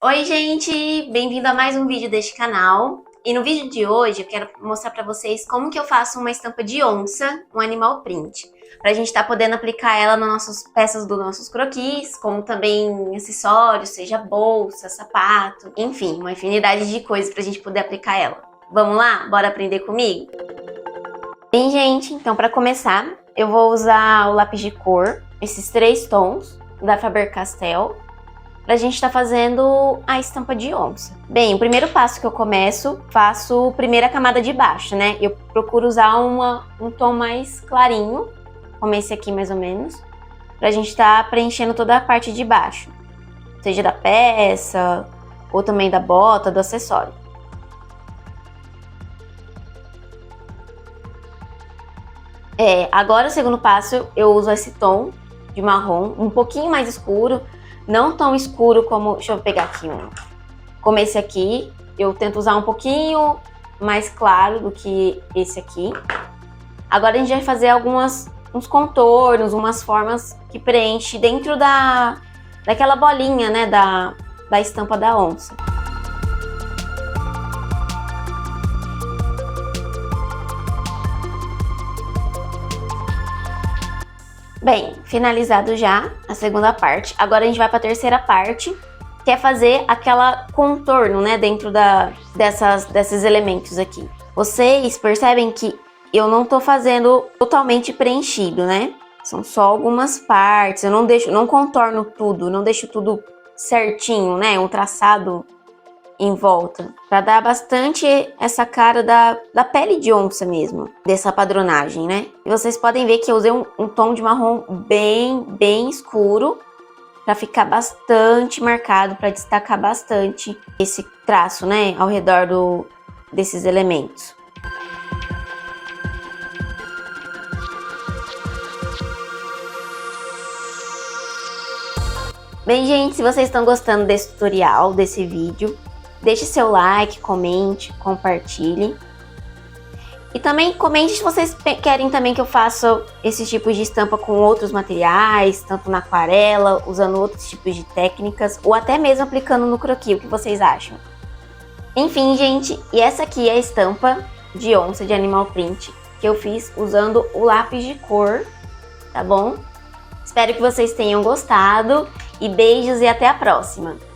Oi, gente! Bem-vindo a mais um vídeo deste canal. E no vídeo de hoje eu quero mostrar pra vocês como que eu faço uma estampa de onça, um animal print. Pra gente estar podendo aplicar ela nas nossas peças dos nossos croquis, como também acessórios, seja bolsa, sapato, enfim, uma infinidade de coisas pra gente poder aplicar ela. Vamos lá? Bora aprender comigo? Bem, gente, então pra começar, eu vou usar o lápis de cor, esses 3 tons da Faber-Castell, pra gente estar fazendo a estampa de onça. Bem, o primeiro passo que eu começo, faço a primeira camada de baixo, né? Eu procuro usar um tom mais clarinho, como esse aqui mais ou menos, pra gente estar preenchendo toda a parte de baixo, seja da peça, ou também da bota, do acessório. Agora o segundo passo, eu uso esse tom de marrom, um pouquinho mais escuro, não tão escuro como, deixa eu pegar aqui como esse aqui, eu tento usar um pouquinho mais claro do que esse aqui. Agora a gente vai fazer uns contornos, umas formas que preenche dentro daquela bolinha, né, da estampa da onça. Bem, finalizado já a segunda parte, agora a gente vai para a terceira parte, que é fazer aquela contorno, né, dentro desses elementos aqui. Vocês percebem que eu não tô fazendo totalmente preenchido, né? São só algumas partes, eu não contorno tudo, não deixo tudo certinho, né, um traçado em volta, para dar bastante essa cara da pele de onça mesmo, dessa padronagem, né? E vocês podem ver que eu usei um tom de marrom bem escuro, para ficar bastante marcado, para destacar bastante esse traço, né, ao redor desses elementos. Bem, gente, se vocês estão gostando desse tutorial, desse vídeo, deixe seu like, comente, compartilhe. E também comente se vocês querem também que eu faça esses tipos de estampa com outros materiais, tanto na aquarela, usando outros tipos de técnicas, ou até mesmo aplicando no croquis, o que vocês acham. Enfim, gente, e essa aqui é a estampa de onça de animal print que eu fiz usando o lápis de cor, tá bom? Espero que vocês tenham gostado e beijos e até a próxima!